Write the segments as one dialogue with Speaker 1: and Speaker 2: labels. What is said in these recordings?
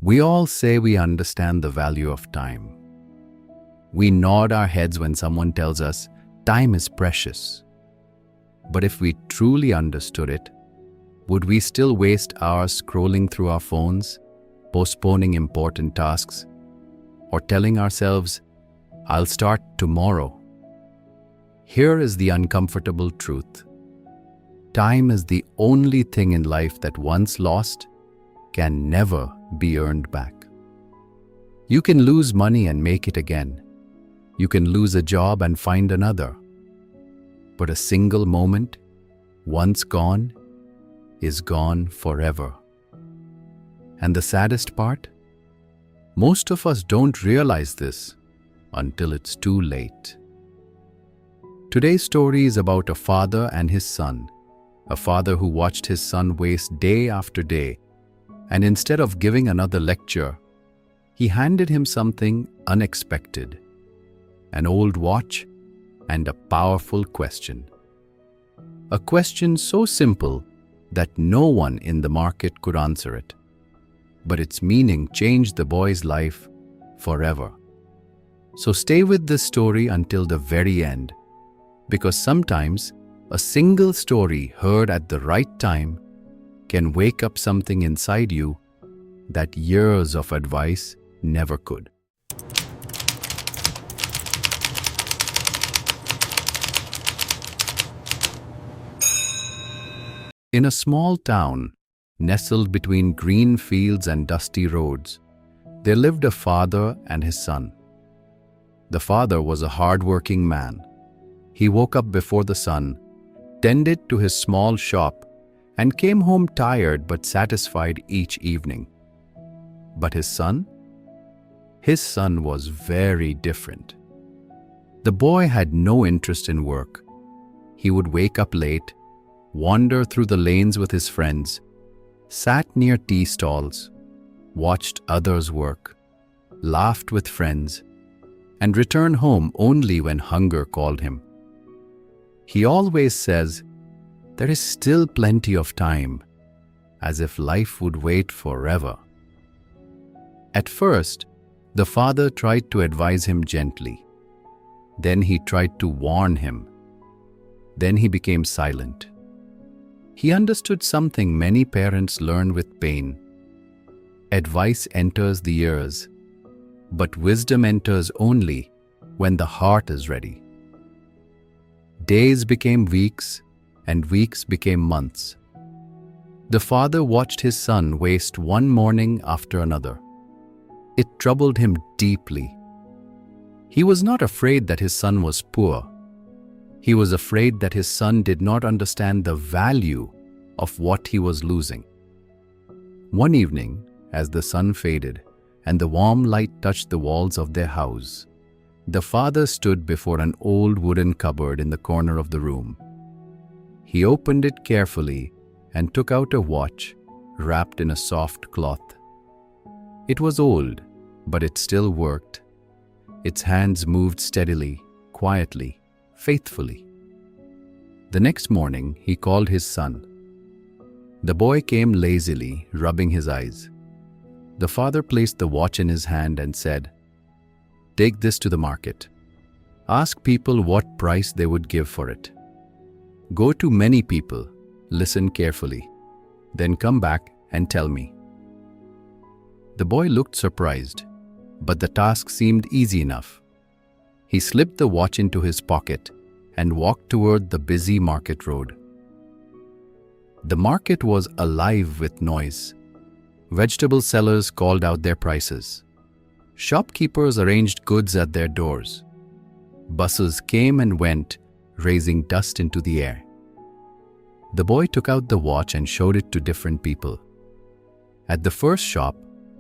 Speaker 1: We all say we understand the value of time. We nod our heads when someone tells us time is precious. But if we truly understood it, would we still waste hours scrolling through our phones, postponing important tasks, or telling ourselves, "I'll start tomorrow"? Here is the uncomfortable truth. Time is the only thing in life that once lost can never be earned back. You can lose money and make it again. You can lose a job and find another. But a single moment, once gone, is gone forever. And the saddest part? Most of us don't realize this until it's too late. Today's story is about a father and his son. A father who watched his son waste day after day, and instead of giving another lecture, he handed him something unexpected: an old watch and a powerful question. A question so simple that no one in the market could answer it. But its meaning changed the boy's life forever. So stay with this story until the very end, because sometimes a single story heard at the right time can wake up something inside you that years of advice never could. In a small town, nestled between green fields and dusty roads, there lived a father and his son. The father was a hard-working man. He woke up before the sun, tended to his small shop, and came home tired but satisfied each evening. But his son? His son was very different. The boy had no interest in work. He would wake up late, wander through the lanes with his friends, sat near tea stalls, watched others work, laughed with friends, and returned home only when hunger called him. He always says, "There is still plenty of time," as if life would wait forever. At first, the father tried to advise him gently. Then he tried to warn him. Then he became silent. He understood something many parents learn with pain. Advice enters the ears, but wisdom enters only when the heart is ready. Days became weeks, and weeks became months. The father watched his son waste one morning after another. It troubled him deeply. He was not afraid that his son was poor. He was afraid that his son did not understand the value of what he was losing. One evening, as the sun faded and the warm light touched the walls of their house, the father stood before an old wooden cupboard in the corner of the room. He opened it carefully and took out a watch wrapped in a soft cloth. It was old, but it still worked. Its hands moved steadily, quietly, faithfully. The next morning, he called his son. The boy came lazily, rubbing his eyes. The father placed the watch in his hand and said, "Take this to the market. Ask people what price they would give for it. Go to many people, listen carefully, then come back and tell me." The boy looked surprised, but the task seemed easy enough. He slipped the watch into his pocket and walked toward the busy market road. The market was alive with noise. Vegetable sellers called out their prices. Shopkeepers arranged goods at their doors. Buses came and went, raising dust into the air. The boy took out the watch and showed it to different people. At the first shop,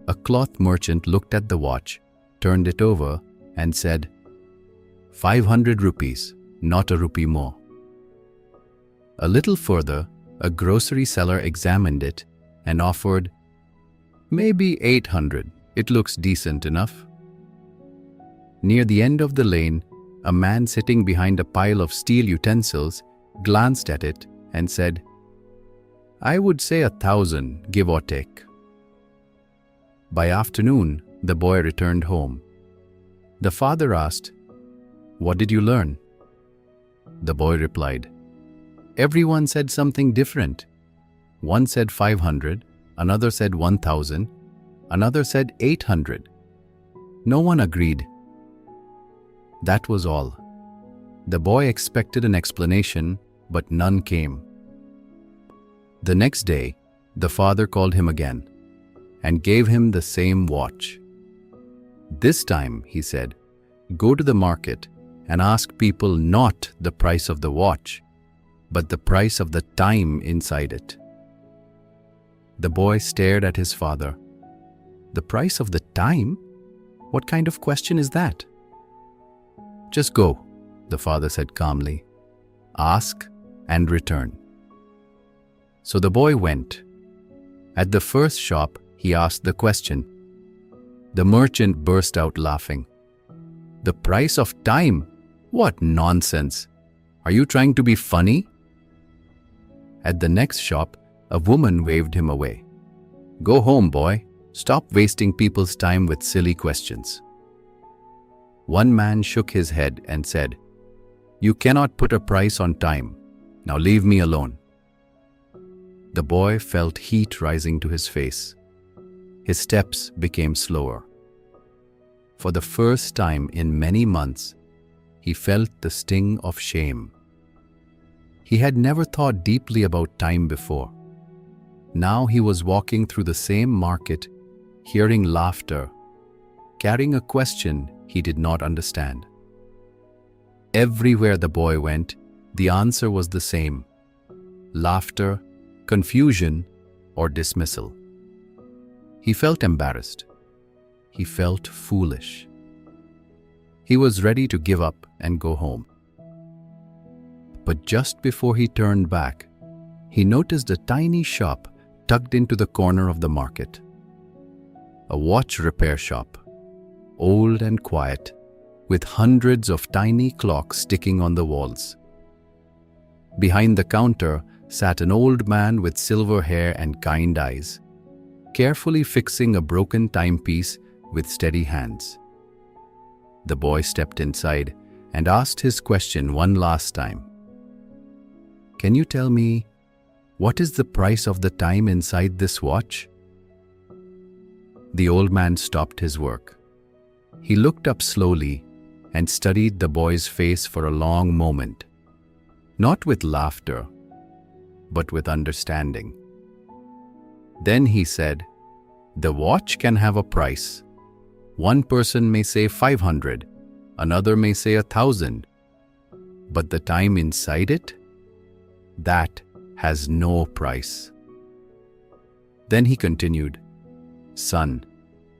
Speaker 1: a cloth merchant looked at the watch, turned it over, and said, 500 rupees, not a rupee more. A little further, a grocery seller examined it and offered, maybe 800, it looks decent enough. Near the end of the lane, a man sitting behind a pile of steel utensils glanced at it and said, I would say 1,000, give or take. By afternoon, the boy returned home. The father asked, "What did you learn?" The boy replied, "Everyone said something different. One said 500, another said 1,000, another said 800. No one agreed." That was all. The boy expected an explanation, but none came. The next day, the father called him again and gave him the same watch. "This time," he said, "go to the market and ask people not the price of the watch, but the price of the time inside it." The boy stared at his father. "The price of the time? What kind of question is that?" "Just go," the father said calmly. "Ask and return." So the boy went. At the first shop, he asked the question. The merchant burst out laughing. "The price of time? What nonsense! Are you trying to be funny?" At the next shop, a woman waved him away. "Go home, boy. Stop wasting people's time with silly questions." One man shook his head and said, "You cannot put a price on time. Now leave me alone." The boy felt heat rising to his face. His steps became slower. For the first time in many months, he felt the sting of shame. He had never thought deeply about time before. Now he was walking through the same market, hearing laughter, carrying a question he did not understand. Everywhere the boy went, the answer was the same: laughter, confusion, or dismissal. He felt embarrassed. He felt foolish. He was ready to give up and go home. But just before he turned back, he noticed a tiny shop tucked into the corner of the market. A watch repair shop, old and quiet, with hundreds of tiny clocks sticking on the walls. Behind the counter sat an old man with silver hair and kind eyes, carefully fixing a broken timepiece with steady hands. The boy stepped inside and asked his question one last time. "Can you tell me, what is the price of the time inside this watch?" The old man stopped his work. He looked up slowly and studied the boy's face for a long moment, not with laughter, but with understanding. Then he said, "The watch can have a price. One person may say 500, another may say 1,000. But the time inside it? That has no price." Then he continued, "Son,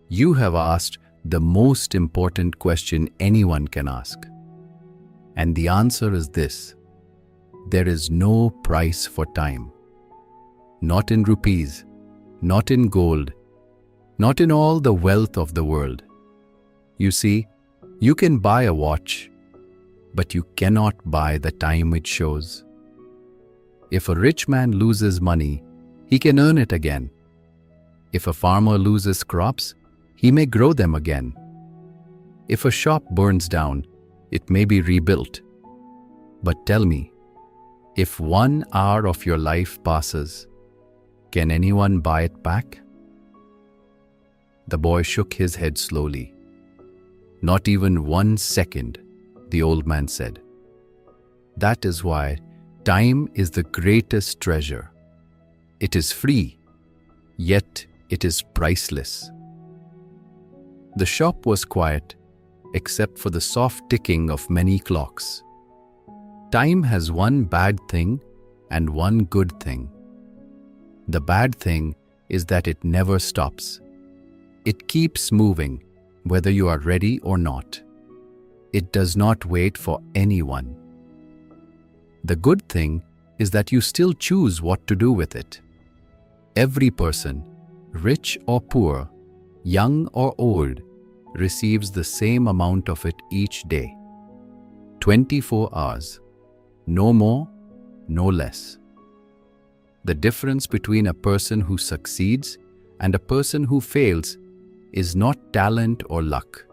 Speaker 1: you have asked the most important question anyone can ask. And the answer is this: there is no price for time. Not in rupees, not in gold, not in all the wealth of the world. You see, you can buy a watch, but you cannot buy the time it shows. If a rich man loses money, he can earn it again. If a farmer loses crops, he may grow them again. If a shop burns down, it may be rebuilt. But tell me, if 1 hour of your life passes, can anyone buy it back?" The boy shook his head slowly. "Not even 1 second," the old man said. "That is why time is the greatest treasure. It is free, yet it is priceless." The shop was quiet, except for the soft ticking of many clocks. Time has one bad thing and one good thing. The bad thing is that it never stops. It keeps moving, whether you are ready or not. It does not wait for anyone. The good thing is that you still choose what to do with it. Every person, rich or poor, young or old, receives the same amount of it each day. 24 hours. No more, no less. The difference between a person who succeeds and a person who fails is not talent or luck.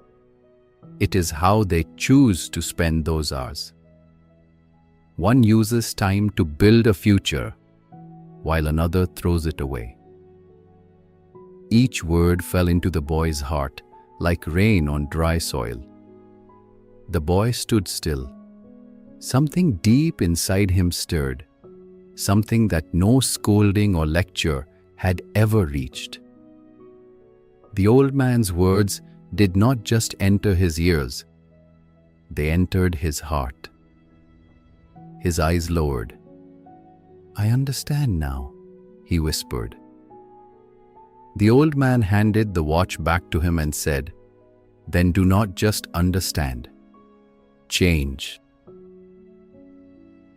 Speaker 1: It is how they choose to spend those hours. One uses time to build a future, while another throws it away. Each word fell into the boy's heart like rain on dry soil. The boy stood still. Something deep inside him stirred, something that no scolding or lecture had ever reached. The old man's words did not just enter his ears, they entered his heart. His eyes lowered. "I understand now," he whispered. The old man handed the watch back to him and said, "Then do not just understand. Change."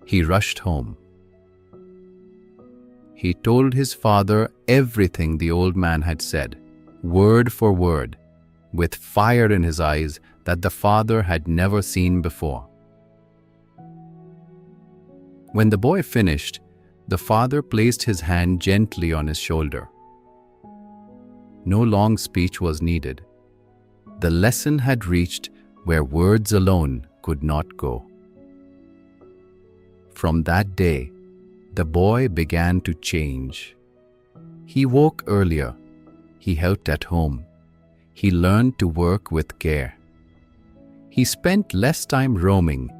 Speaker 1: He rushed home. He told his father everything the old man had said, word for word, with fire in his eyes that the father had never seen before. When the boy finished, the father placed his hand gently on his shoulder. No long speech was needed. The lesson had reached where words alone could not go. From that day, the boy began to change. He woke earlier. He helped at home. He learned to work with care. He spent less time roaming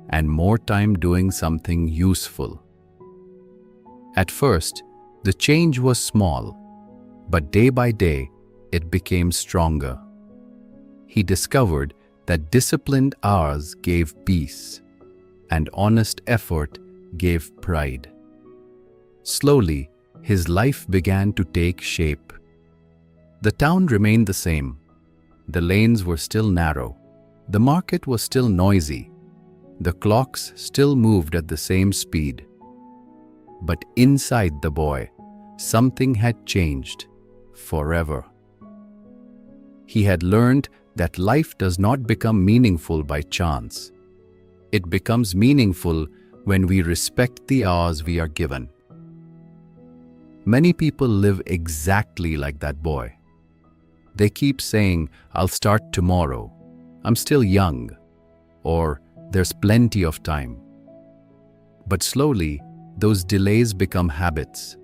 Speaker 1: and more time doing something useful. At first, the change was small, but day by day, it became stronger. He discovered that disciplined hours gave peace, and honest effort gave pride. Slowly, his life began to take shape. The town remained the same. The lanes were still narrow. The market was still noisy. The clocks still moved at the same speed. But inside the boy, something had changed forever. He had learned that life does not become meaningful by chance. It becomes meaningful when we respect the hours we are given. Many people live exactly like that boy. They keep saying, "I'll start tomorrow," "I'm still young," or "there's plenty of time." But slowly, those delays become habits,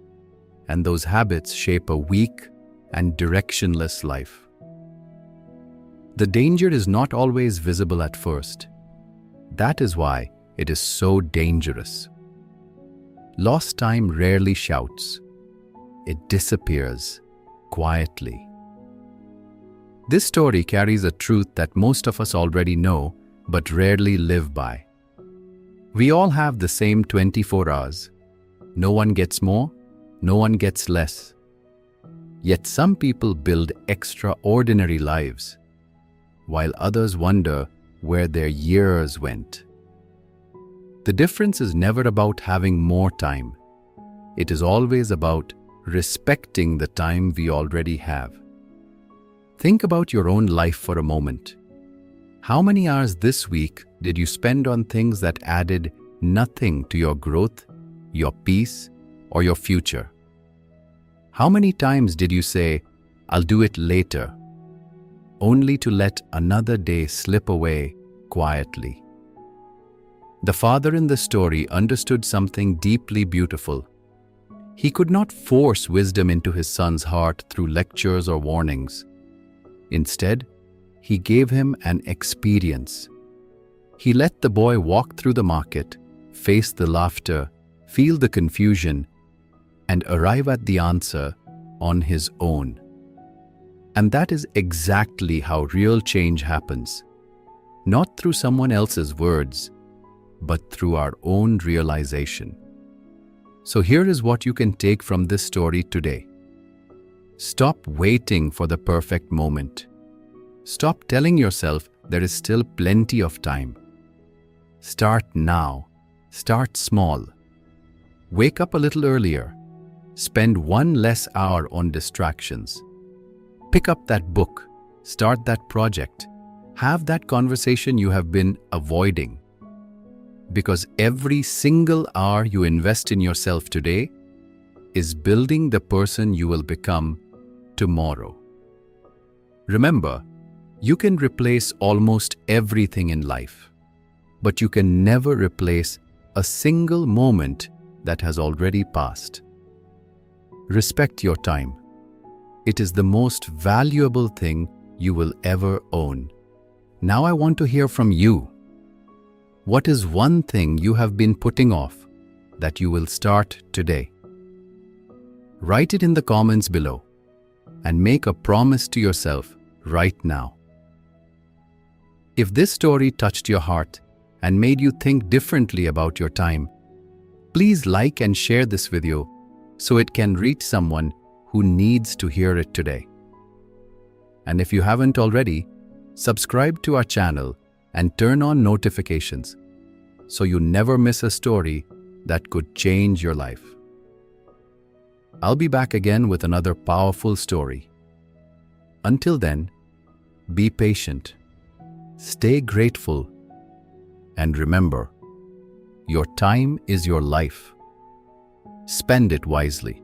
Speaker 1: and those habits shape a weak and directionless life. The danger is not always visible at first. That is why it is so dangerous. Lost time rarely shouts. It disappears quietly. This story carries a truth that most of us already know, but rarely live by. We all have the same 24 hours. No one gets more, no one gets less. Yet some people build extraordinary lives, while others wonder where their years went. The difference is never about having more time. It is always about respecting the time we already have. Think about your own life for a moment. How many hours this week did you spend on things that added nothing to your growth, your peace, or your future? How many times did you say, "I'll do it later," only to let another day slip away quietly? The father in the story understood something deeply beautiful. He could not force wisdom into his son's heart through lectures or warnings. Instead, he gave him an experience. He let the boy walk through the market, face the laughter, feel the confusion, and arrive at the answer on his own. And that is exactly how real change happens. Not through someone else's words, but through our own realization. So here is what you can take from this story today. Stop waiting for the perfect moment. Stop telling yourself there is still plenty of time. Start now. Start small. Wake up a little earlier. Spend one less hour on distractions. Pick up that book. Start that project. Have that conversation you have been avoiding. Because every single hour you invest in yourself today is building the person you will become tomorrow. Remember, you can replace almost everything in life, but you can never replace a single moment that has already passed. Respect your time. It is the most valuable thing you will ever own. Now I want to hear from you. What is one thing you have been putting off that you will start today? Write it in the comments below and make a promise to yourself right now. If this story touched your heart and made you think differently about your time, please like and share this video so it can reach someone who needs to hear it today. And if you haven't already, subscribe to our channel and turn on notifications so you never miss a story that could change your life. I'll be back again with another powerful story. Until then, be patient, stay grateful, and remember, your time is your life. Spend it wisely.